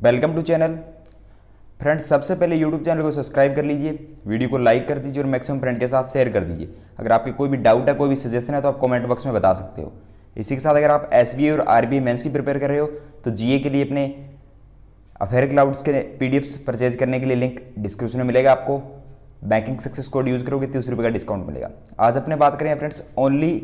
Welcome to channel. Friends, सबसे पहले YouTube channel को सब्सक्राइब कर लीजिए, वीडियो को लाइक कर दीजिए और मैक्सिमम फ्रेंड के साथ शेयर कर दीजिए। अगर आपके कोई भी डाउट है, कोई भी सजेशन है तो आप कमेंट बॉक्स में बता सकते हो। इसी के साथ अगर आप एसबीआई और आरबीआई मेंस की प्रिपेयर कर रहे हो तो जीए के लिए अपने अफेयर क्लाउड्स के पीडीएफ परचेज करने के लिए लिंक डिस्क्रिप्शन में मिलेगा। आपको बैंकिंग सक्सेस कोड यूज़ करोगे तो 30 रुपये का डिस्काउंट मिलेगा। आज अपने बात करें friends only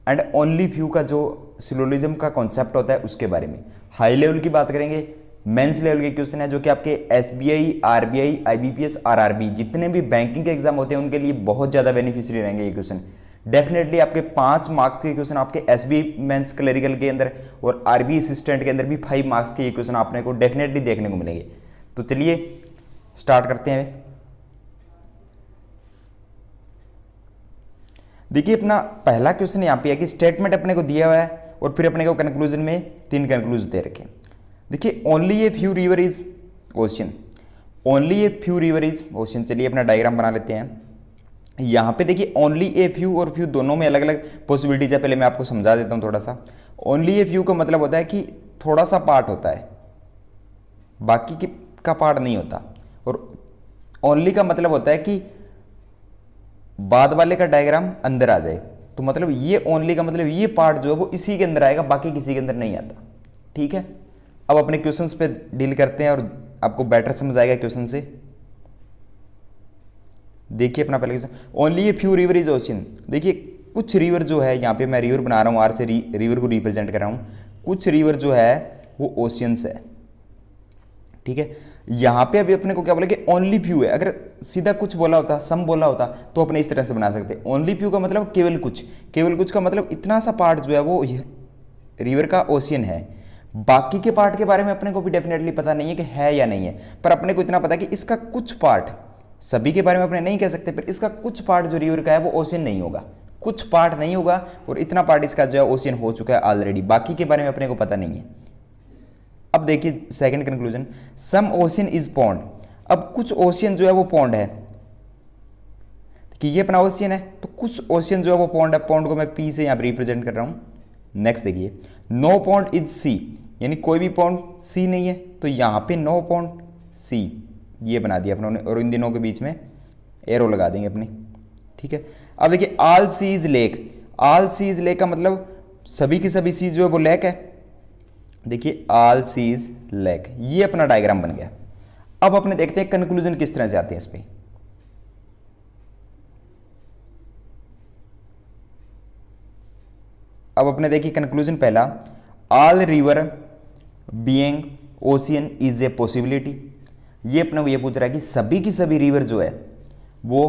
and only few का जो सिलोजिज्म का कॉन्सेप्ट होता है उसके बारे में। हाई लेवल की बात करेंगे, मेंस लेवल के क्वेश्चन है जो कि आपके एसबीआई, आरबीआई, आईबीपीएस, आरआरबी जितने भी बैंकिंग के एग्जाम होते हैं उनके लिए बहुत ज़्यादा बेनिफिशियरी रहेंगे ये क्वेश्चन। डेफिनेटली आपके 5 मार्क्स के क्वेश्चन आपके एसबीआई मेंस क्लरिकल के अंदर और आरबी असिस्टेंट के अंदर भी 5 मार्क्स के ये क्वेश्चन आपने को डेफिनेटली देखने को मिलेंगे। तो चलिए स्टार्ट करते हैं। देखिए, अपना पहला क्वेश्चन यहाँ पे है कि स्टेटमेंट अपने को दिया हुआ है और फिर अपने को कंक्लूजन में 3 कंक्लूजन दे रखे हैं। देखिए, only a few river is ocean, only a few river is ocean. चलिए अपना डायग्राम बना लेते हैं। यहाँ पे देखिए ओनली ए फ्यू और फ्यू दोनों में अलग अलग पॉसिबिलिटीज है। पहले मैं आपको समझा देता हूँ थोड़ा सा। ओनली ए फ्यू का मतलब होता है कि थोड़ा सा पार्ट होता है, बाकी का पार्ट नहीं होता। और ओनली का मतलब होता है कि बाद वाले का डायग्राम अंदर आ जाए। तो मतलब ये ओनली का मतलब ये पार्ट जो है वो इसी के अंदर आएगा, बाकी किसी के अंदर नहीं आता। ठीक है, अब अपने क्वेश्चंस पे डील करते हैं और आपको बेटर समझ आएगा क्वेश्चन से। देखिए अपना पहले question, only a few river is ocean. देखिए कुछ रिवर जो है, यहाँ पे मैं रिवर बना रहा हूँ, आर से रिवर को रिप्रेजेंट कर रहा हूँ। कुछ रिवर जो है वो ओशियंस है। ठीक है, यहाँ पे अभी अपने को क्या बोला कि ओनली फ्यू है। अगर सीधा कुछ बोला होता, सम बोला होता तो अपने इस तरह से बना सकते। ओनली फ्यू का मतलब केवल कुछ, केवल कुछ का मतलब इतना सा पार्ट जो है वो रिवर का ओशियन है। बाकी के पार्ट के बारे में अपने को भी डेफिनेटली पता नहीं है कि है या नहीं है, पर अपने को इतना पता है कि इसका कुछ पार्ट, सभी के बारे में अपने नहीं कह सकते, पर इसका कुछ पार्ट जो रिवर का है वो ओशियन नहीं होगा, कुछ पार्ट नहीं होगा और इतना पार्ट इसका जो है ओशियन हो चुका है ऑलरेडी। बाकी के बारे में अपने को पता नहीं है। अब देखिए second conclusion, some ocean is pond. अब कुछ ओशियन जो है वो पॉन्ड है कि ये अपना ओशियन है, तो कुछ ओशियन जो है वो पॉन्ड है। पॉन्ड को मैं पी से यहाँ पर रिप्रेजेंट कर रहा हूँ। नेक्स्ट देखिए, नो पॉन्ड इज सी, यानी कोई भी पॉन्ड सी नहीं है, तो यहाँ पे नो पॉन्ड सी ये बना दिया अपनों ने और इन दिनों के बीच में एरो लगा देंगे अपनी। ठीक है, अब देखिए all sea is lake. All sea is lake का मतलब सभी की सभी सी जो है वो लेक है। देखिए ऑल सी इज लेक, ये अपना डायग्राम बन गया। अब अपने देखते हैं कंक्लूजन किस तरह से आते हैं इस पे। अब अपने देखिए कंक्लूजन पहला, all river being ocean is a possibility. ये अपने को ये पूछ रहा है कि सभी की सभी रिवर जो है वो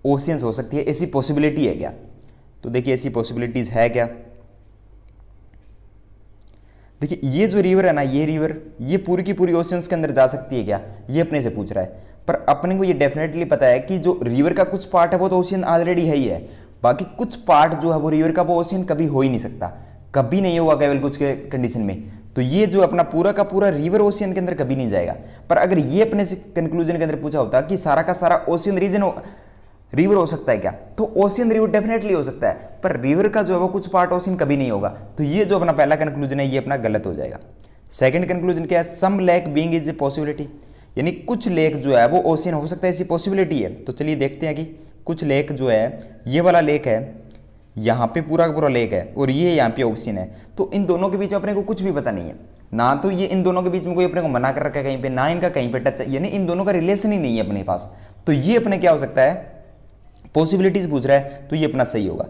ओशियंस हो सकती है, ऐसी पॉसिबिलिटी है क्या? तो देखिए ऐसी पॉसिबिलिटीज है क्या। देखिए ये जो रिवर है ना, ये रिवर ये पूरी की पूरी ओशियंस के अंदर जा सकती है क्या, ये अपने से पूछ रहा है। पर अपने को ये डेफिनेटली पता है कि जो रिवर का कुछ पार्ट है वो तो ओशियन ऑलरेडी है ही है, बाकी कुछ पार्ट जो है वो रिवर का वो ओशियन कभी हो ही नहीं सकता, कभी नहीं होगा केवल कुछ के कंडीशन में। तो ये जो अपना पूरा का पूरा रिवर ओशियन के अंदर कभी नहीं जाएगा। पर अगर ये अपने से कंक्लूजन के अंदर पूछा होता कि सारा का सारा ओशियन रीजन रिवर हो सकता है क्या, तो ओशियन रिवर डेफिनेटली हो सकता है, पर रिवर का जो है वो कुछ पार्ट ओशियन कभी नहीं होगा। तो ये जो अपना पहला कंक्लूजन है ये अपना गलत हो जाएगा। सेकंड कंक्लूजन क्या है, some lake being is a possibility, यानी कुछ लेक जो है वो ओशियन हो सकता है, ऐसी पॉसिबिलिटी है। तो चलिए देखते हैं कि कुछ लेक जो है, ये वाला लेक है, यहाँ पे पूरा का पूरा लेक है और ये यहाँ पे ओशियन है। तो इन दोनों के बीच अपने को कुछ भी पता नहीं है ना, तो ये इन दोनों के बीच में कोई अपने को मना कर रखा है कहीं पे, ना इनका कहीं पे टच है, यानी इन दोनों का रिलेशन ही नहीं है अपने पास। तो ये अपने क्या हो सकता है, पॉसिबिलिटीज पूछ रहा है, तो ये अपना सही होगा।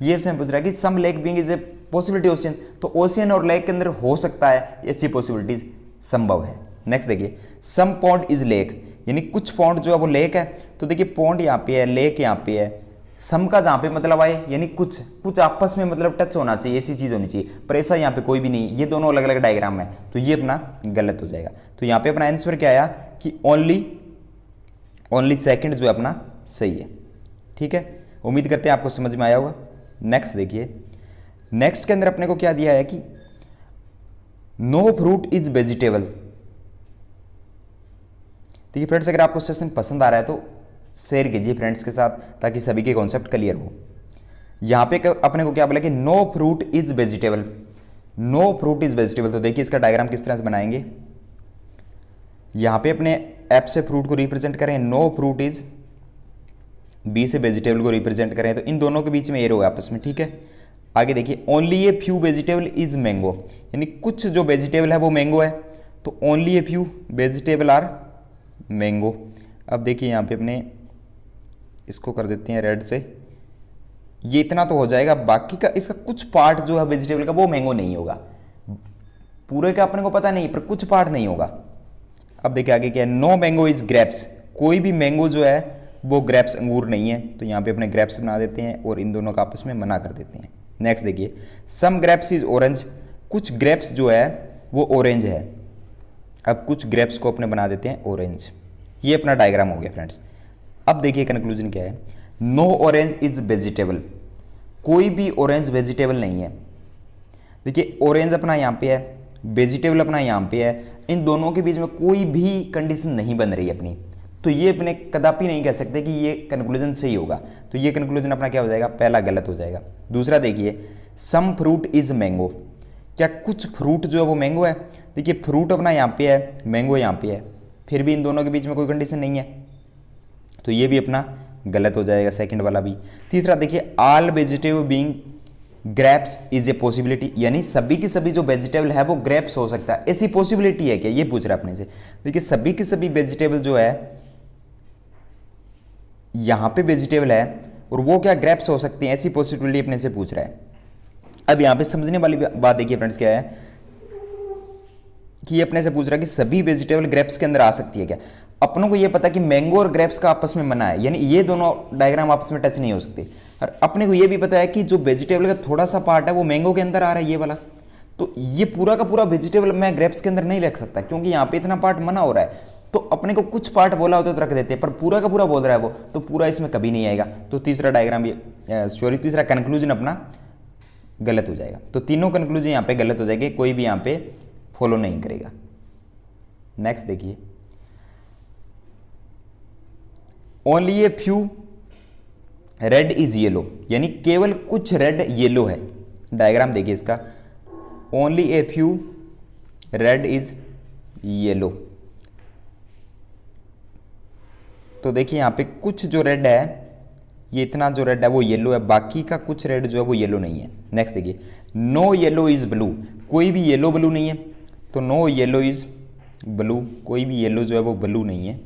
ये से पूछ रहा है कि some lake being is a possibility ocean, तो ओशियन और लेक के अंदर हो सकता है, ऐसी पॉसिबिलिटीज संभव है। नेक्स्ट देखिए, सम पॉन्ड इज लेक, यानी कुछ पॉन्ड जो है वो लेक है। तो देखिए पॉन्ड यहाँ पे है, लेक यहाँ पे है, सम का जहाँ पे मतलब आए यानी कुछ आपस में मतलब टच होना चाहिए, ऐसी चीज़ होनी चाहिए, पर ऐसा यहाँ पे कोई भी नहीं, ये दोनों अलग अलग डायग्राम है, तो ये अपना गलत हो जाएगा। तो यहाँ पे अपना आंसर क्या आया कि ओनली सेकंड जो है अपना सही है। ठीक है, उम्मीद करते हैं आपको समझ में आया होगा। नेक्स्ट देखिए, नेक्स्ट के अंदर अपने को क्या दिया है कि नो फ्रूट इज वेजिटेबल। देखिए फ्रेंड्स, अगर आपको सेशन पसंद आ रहा है तो शेयर कीजिए फ्रेंड्स के साथ ताकि सभी के कॉन्सेप्ट क्लियर हो। यहाँ पे अपने को क्या बोला कि no fruit is vegetable, no fruit is vegetable. तो देखिए इसका डायग्राम किस तरह से बनाएंगे। यहाँ पे अपने एफ से फ्रूट को रिप्रेजेंट करें, नो फ्रूट इज, बी से वेजिटेबल को रिप्रेजेंट करें, तो इन दोनों के बीच में एरो है आपस में, ठीक है। आगे देखिए, only a few vegetable is mango, यानी कुछ जो वेजिटेबल है वो मैंगो है, तो only a few vegetable are mango. अब देखिए यहाँ पे अपने इसको कर देते हैं रेड से, ये इतना तो हो जाएगा, बाकी का इसका कुछ पार्ट जो है वेजिटेबल का वो मैंगो नहीं होगा, पूरे का अपने को पता नहीं पर कुछ पार्ट नहीं होगा। अब देखिए आगे क्या है, नो मैंगो इज ग्रेप्स, कोई भी मैंगो जो है वो ग्रेप्स अंगूर नहीं है, तो यहाँ पे अपने ग्रेप्स बना देते हैं और इन दोनों का आपस में मना कर देते हैं। नेक्स्ट देखिए, सम ग्रेप्स इज ऑरेंज, कुछ ग्रेप्स जो है वो ऑरेंज है। अब कुछ ग्रेप्स को अपने बना देते हैं ऑरेंज, ये अपना डायग्राम हो गया फ्रेंड्स। अब देखिए कंक्लूजन क्या है, नो ऑरेंज इज वेजिटेबल, कोई भी ऑरेंज वेजिटेबल नहीं है। देखिए ऑरेंज अपना यहाँ पे है, वेजिटेबल अपना यहाँ पे है, इन दोनों के बीच में कोई भी कंडीशन नहीं बन रही है अपनी, तो ये अपने कदापि नहीं कह सकते कि ये कंक्लूजन सही होगा, तो ये कंक्लूजन अपना क्या हो जाएगा, पहला गलत हो जाएगा। दूसरा देखिए, सम फ्रूट इज मैंगो, क्या कुछ फ्रूट जो है वो मैंगो है। देखिए फ्रूट अपना यहाँ पे है, मैंगो यहाँ पे है, फिर भी इन दोनों के बीच में कोई कंडीशन नहीं है, तो ये भी अपना गलत हो जाएगा, सेकंड वाला भी। तीसरा देखिए, all vegetable being grapes is a possibility, यानी सभी की सभी जो वेजिटेबल है वो ग्रेप्स हो सकता है, ऐसी पॉसिबिलिटी है क्या, ये पूछ रहा है अपने से। देखिए सभी की सभी वेजिटेबल जो है यहाँ पे वेजिटेबल है और वो क्या ग्रेप्स हो सकती हैं, ऐसी पॉसिबिलिटी अपने से पूछ रहा है। अब यहाँ पे समझने वाली बात देखिए फ्रेंड्स क्या है कि ये अपने से पूछ रहा है कि सभी वेजिटेबल ग्रेप्स के अंदर आ सकती है क्या। अपनों को ये पता कि मैंगो और ग्रेप्स का आपस में मना है, यानी ये दोनों डायग्राम आपस में टच नहीं हो सकते। और अपने को ये भी पता है कि जो वेजिटेबल का थोड़ा सा पार्ट है वो मैंगो के अंदर आ रहा है, ये वाला, तो ये पूरा का पूरा वेजिटेबल मैं ग्रेप्स के अंदर नहीं रख सकता क्योंकि यहाँ पे इतना पार्ट मना हो रहा है। तो अपने को कुछ पार्ट बोला होता तो रख देते, पर पूरा का पूरा बोल रहा है वो, तो पूरा इसमें कभी नहीं आएगा, तो तीसरा डायग्राम तीसरा कंक्लूजन अपना गलत हो जाएगा। तो तीनों कंक्लूजन यहाँ पे गलत हो जाएंगे, कोई भी यहाँ पे फॉलो नहीं करेगा। नेक्स्ट देखिए, only a few red is yellow, यानी केवल कुछ रेड येलो है। डायग्राम देखिए इसका, only a few red is yellow, तो देखिए यहाँ पे कुछ जो रेड है, ये इतना जो रेड है वो येलो है, बाकी का कुछ रेड जो है वो येलो नहीं है। नेक्स्ट देखिए, नो येलो इज ब्लू, कोई भी येलो ब्लू नहीं है, तो नो येलो इज ब्लू, कोई भी येलो जो है वो ब्लू नहीं है।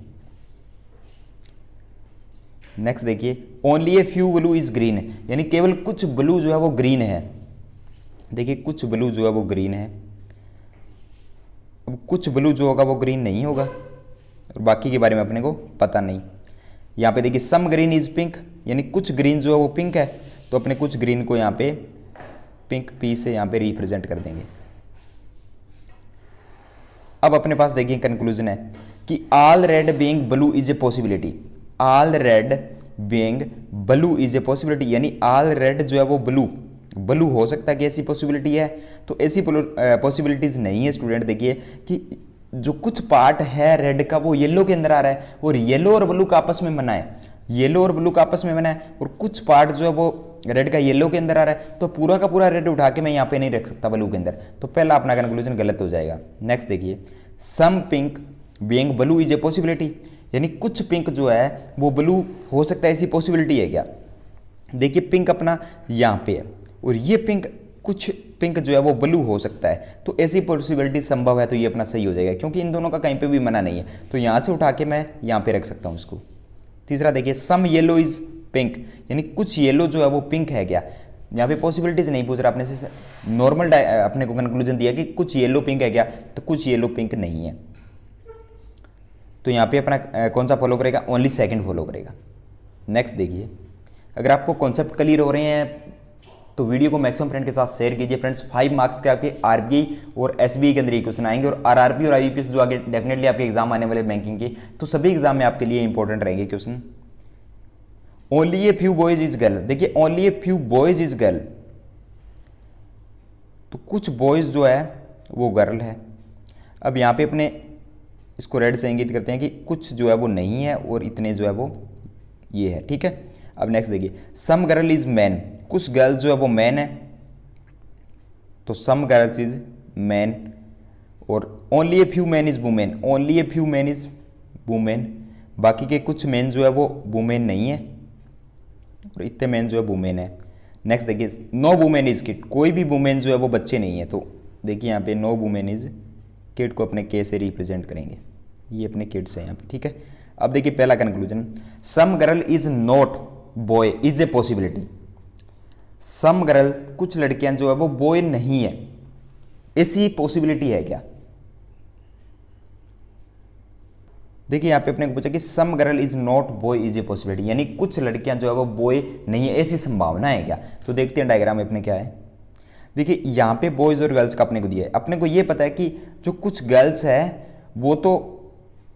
नेक्स्ट देखिए, only a few blue is green, यानी केवल कुछ ब्लू जो है वो ग्रीन है। देखिए कुछ ब्लू जो है वो ग्रीन है, अब कुछ ब्लू जो होगा वो ग्रीन नहीं होगा और बाकी के बारे में अपने को पता नहीं। यहाँ पे देखिए, सम ग्रीन इज पिंक, यानी कुछ ग्रीन जो है वो पिंक है, तो अपने कुछ ग्रीन को यहाँ पे पिंक पी से यहाँ पे रिप्रेजेंट कर देंगे। अब अपने पास देखिए कंक्लूजन है कि all red being blue is a possibility, all red being blue is a possibility, यानी ऑल रेड जो है वो ब्लू हो सकता है कि ऐसी पॉसिबिलिटी है, तो ऐसी पॉसिबिलिटीज नहीं है स्टूडेंट। देखिए कि जो कुछ पार्ट है रेड का वो येलो के अंदर आ रहा है और येलो और ब्लू का आपस में मना है, येलो और ब्लू का आपस में मना है, और कुछ पार्ट जो है वो रेड का येलो के अंदर आ रहा है, तो पूरा का पूरा रेड उठा के मैं यहाँ पे नहीं रख सकता ब्लू के अंदर, तो पहला अपना कंक्लूजन गलत हो जाएगा। नेक्स्ट देखिए, some pink being blue is a possibility, यानी कुछ पिंक जो है वो ब्लू हो सकता है, ऐसी पॉसिबिलिटी है क्या। देखिए पिंक अपना यहाँ पे है और ये पिंक, कुछ पिंक जो है वो ब्लू हो सकता है, तो ऐसी पॉसिबिलिटी संभव है, तो ये अपना सही हो जाएगा क्योंकि इन दोनों का कहीं पे भी मना नहीं है, तो यहाँ से उठा के मैं यहाँ पे रख सकता हूँ इसको। तीसरा देखिए, सम येलो इज पिंक, यानी कुछ येलो जो है वो पिंक है क्या, यहाँ पे पॉसिबिलिटीज नहीं पूछ रहा अपने से, नॉर्मल अपने को कंक्लूजन दिया कि कुछ येलो पिंक है क्या, तो कुछ येलो पिंक नहीं है, तो यहाँ पे अपना कौन सा फॉलो करेगा, ओनली सेकंड फॉलो करेगा। नेक्स्ट देखिए, अगर आपको कॉन्सेप्ट क्लियर हो रहे हैं तो वीडियो को मैक्सिमम फ्रेंड के साथ शेयर कीजिए। फ्रेंड्स 5 मार्क्स के आपके आरबीआई और एसबीआई के अंदर ये क्वेश्चन आएंगे और आरआरबी और आईबीपीएस जो आगे डेफिनेटली आपके एग्जाम आने वाले बैंकिंग के, तो सभी एग्जाम में आपके लिए इंपॉर्टेंट रहेंगे question. Only a few boys is girl, देखिए only a few boys is girl, तो कुछ बॉयज जो है वो गर्ल है। अब यहाँ पे अपने इसको रेड से इंगित करते हैं कि कुछ जो है वो नहीं है और इतने जो है वो ये है, ठीक है। अब नेक्स्ट देखिए, सम गर्ल इज मैन, कुछ गर्ल जो है वो मैन है, तो सम गर्ल्स इज मैन, और only a few man is women, only a few man is women, बाकी के कुछ मैन जो है वो वुमेन नहीं है और इतने मैन जो है वुमेन है। नेक्स्ट देखिए नो वुमेन इज किड, कोई भी वुमेन जो है वो बच्चे नहीं है, तो देखिए यहाँ पे नो वुमेन इज किड को अपने के से रिप्रेजेंट करेंगे, ये अपने किड्स है यहाँ पे, ठीक है। अब देखिए पहला conclusion, some girl is not boy is a possibility, some girl कुछ लड़कियां जो है वो बॉय नहीं है, ऐसी पॉसिबिलिटी है क्या। देखिए यहाँ पे अपने को पूछा कि some girl is not boy is a possibility, यानी कुछ लड़कियां जो है वो बॉय नहीं है, ऐसी संभावना है क्या। तो देखते हैं डायग्राम में अपने क्या है। देखिए यहाँ पे बॉयज और गर्ल्स का अपने को दिया है, अपने को ये पता है कि जो कुछ गर्ल्स है वो तो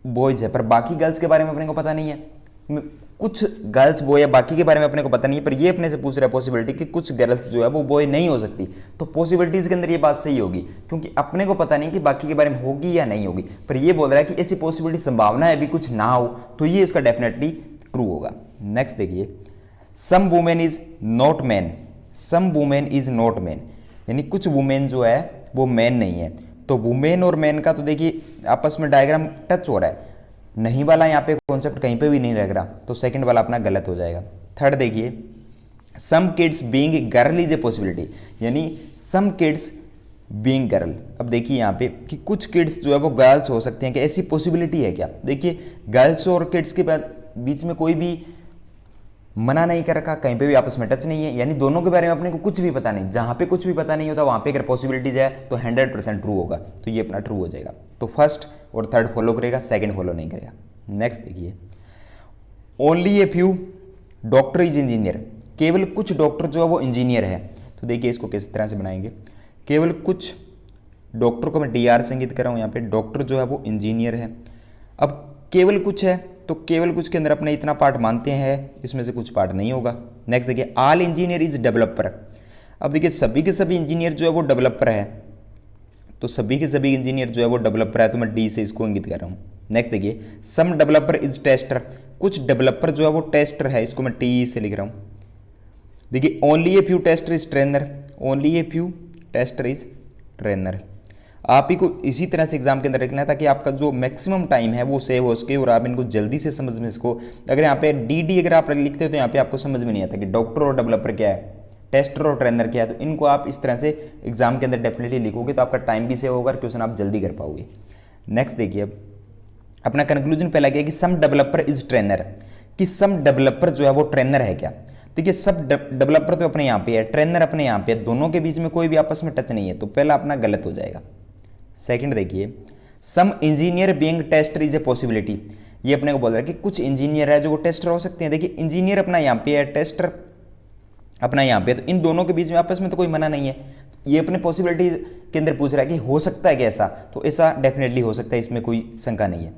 बॉयज है, पर बाकी गर्ल्स के बारे में अपने को पता नहीं है। कुछ गर्ल्स बॉय है, बाकी के बारे में अपने को पता नहीं है, पर ये अपने से पूछ रहा है पॉसिबिलिटी कि कुछ गर्ल्स जो है वो बॉय नहीं हो सकती, तो पॉसिबिलिटीज के अंदर ये बात सही होगी, क्योंकि अपने को पता नहीं कि बाकी के बारे में होगी या नहीं होगी, पर ये बोल रहा है कि ऐसी पॉसिबिलिटी संभावना है भी कुछ ना हो, तो ये इसका डेफिनेटली ट्रू होगा। नेक्स्ट देखिए some women is not man, some women is not man, यानी कुछ वुमेन जो है वो मैन नहीं है, तो वुमेन और मैन का तो देखिए आपस में डायग्राम टच हो रहा है, नहीं वाला यहाँ पे कॉन्सेप्ट कहीं पे भी नहीं लग रहा, तो सेकंड वाला अपना गलत हो जाएगा। थर्ड देखिए some kids being girl is a possibility, यानी सम किड्स बीइंग गर्ल। अब देखिए यहाँ पे कि कुछ किड्स जो है वो गर्ल्स हो सकते हैं, कि ऐसी पॉसिबिलिटी है क्या। देखिए गर्ल्स और किड्स के बीच में कोई भी मना नहीं कर रखा, कहीं पे भी आपस में टच नहीं है, यानी दोनों के बारे में अपने को कुछ भी पता नहीं, जहाँ पे कुछ भी पता नहीं होता वहाँ पे अगर पॉसिबिलिटीज है तो 100% ट्रू होगा, तो ये अपना ट्रू हो जाएगा। तो फर्स्ट और थर्ड फॉलो करेगा, सेकंड फॉलो नहीं करेगा। नेक्स्ट देखिए only a few doctor is engineer, केवल कुछ डॉक्टर जो है वो इंजीनियर है, तो देखिए इसको किस तरह से बनाएंगे, केवल कुछ डॉक्टर को मैं DR से इंगित कर रहा हूँ, यहाँ पे डॉक्टर जो है वो इंजीनियर है। अब केवल कुछ है तो केवल कुछ के अंदर अपने इतना पार्ट मानते हैं, इसमें से कुछ पार्ट नहीं होगा। नेक्स्ट देखिए ऑल इंजीनियर इज डेवलपर, अब देखिए सभी के सभी इंजीनियर जो है वो डेवलपर है, तो सभी के सभी इंजीनियर जो है वो डेवलपर है, तो मैं D से इसको इंगित कर रहा हूँ। नेक्स्ट देखिए सम डेवलपर इज टेस्टर, कुछ डेवलपर जो है वो टेस्टर है, इसको मैं TE से लिख रहा हूँ। देखिए only a few tester is trainer, only a few tester is trainer. आप ही को इसी तरह से एग्जाम के अंदर रखना है ताकि आपका जो मैक्सिमम टाइम है वो सेव हो सके और आप इनको जल्दी से समझ में इसको। अगर यहाँ पे DD अगर आप लिखते हो तो यहाँ पे आपको समझ में नहीं आता कि डॉक्टर और डेवलपर क्या है, टेस्टर और ट्रेनर क्या है, तो इनको आप इस तरह से एग्जाम के अंदर डेफिनेटली लिखोगे तो आपका टाइम भी सेव होगा, क्वेश्चन आप जल्दी कर पाओगे। नेक्स्ट देखिए अब अपना कंक्लूजन पहला क्या है कि सम डेवलपर इज ट्रेनर, कि सम डेवलपर जो है वो ट्रेनर है क्या। देखिए सब डेवलपर तो अपने यहाँ पे है, ट्रेनर अपने यहाँ पे है, दोनों के बीच में कोई भी आपस में टच नहीं है, तो पहला अपना गलत हो जाएगा। सेकंड देखिए some engineer being tester is a possibility, ये अपने को बोल रहा है कि कुछ इंजीनियर है जो वो टेस्टर हो सकते हैं। देखिए इंजीनियर अपना यहाँ पे है, टेस्टर अपना यहाँ पे है, तो इन दोनों के बीच में आपस में तो कोई मना नहीं है, ये अपने पॉसिबिलिटी के अंदर पूछ रहा है कि हो सकता है कि ऐसा, तो ऐसा डेफिनेटली हो सकता है, इसमें कोई शंका नहीं है।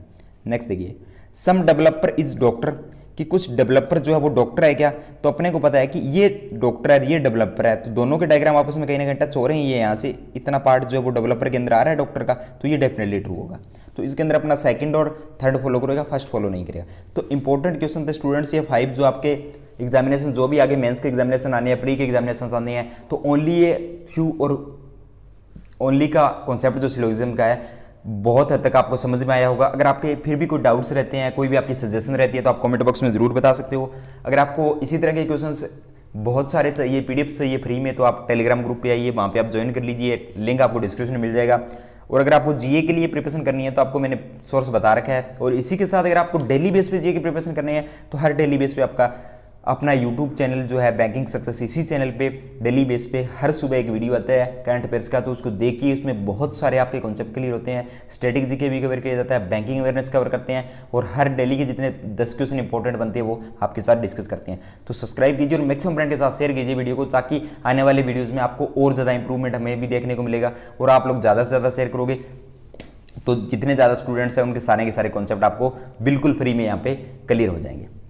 नेक्स्ट देखिए सम डेवलपर इज डॉक्टर, कि कुछ डेवलपर जो है वो डॉक्टर है क्या, तो अपने को पता है कि ये डॉक्टर है ये डेवलपर है, तो दोनों के डायग्राम आपस में कहीं ना कहीं टच हो रहे हैं, ये यहाँ से इतना पार्ट जो है वो डेवलपर के अंदर आ रहा है डॉक्टर का, तो ये डेफिनेटली ट्रू होगा। तो इसके अंदर अपना सेकंड और थर्ड फॉलो करेगा, फर्स्ट फॉलो नहीं करेगा। तो इंपॉर्टेंट क्वेश्चन थे स्टूडेंट्स ये 5 जो आपके एग्जामिनेशन जो भी आगे मेंस के एग्जामिनेशन आने हैं, प्री के एग्जामिनेशन आने हैं, तो ओनली ये फ्यू और ओनली का कॉन्सेप्ट जो सिलोजिज्म का है बहुत हद तक आपको समझ में आया होगा। अगर आपके फिर भी कोई डाउट्स रहते हैं, कोई भी आपकी सजेशन रहती है, तो आप कमेंट बॉक्स में जरूर बता सकते हो। अगर आपको इसी तरह के क्वेश्चंस बहुत सारे चाहिए, PDF चाहिए फ्री में, तो आप टेलीग्राम ग्रुप पे आइए, वहाँ पे आप ज्वाइन कर लीजिए, लिंक आपको डिस्क्रिप्शन में मिल जाएगा। और अगर आपको GA के लिए प्रिपरेशन करनी है तो आपको मैंने सोर्स बता रखा है, और इसी के साथ अगर आपको डेली बेस पे GA की प्रिपरेशन करनी है तो हर डेली बेस पे आपका अपना YouTube चैनल जो है बैंकिंग सक्सेस, इसी चैनल पे डेली बेस पे हर सुबह एक वीडियो आता है करंट अफेयर्स का, तो उसको देखिए, उसमें बहुत सारे आपके कॉन्सेप्ट क्लियर होते हैं, स्टैटिक जीके भी कवर किया जाता है, बैंकिंग अवेयरनेस कवर करते हैं, और हर डेली के जितने 10 क्वेश्चन इंपॉर्टेंट बनते हैं वो आपके साथ डिस्कस करते हैं। तो सब्सक्राइब कीजिए और मैक्सिमम फ्रेंड के साथ शेयर कीजिए वीडियो को, ताकि आने वाले वीडियोज़ में आपको और ज़्यादा इंप्रूवमेंट हमें भी देखने को मिलेगा, और आप लोग ज़्यादा से ज़्यादा शेयर करोगे तो जितने ज़्यादा स्टूडेंट्स हैं उनके सारे के सारे कॉन्सेप्ट आपको बिल्कुल फ्री में यहाँ पे क्लियर हो जाएंगे।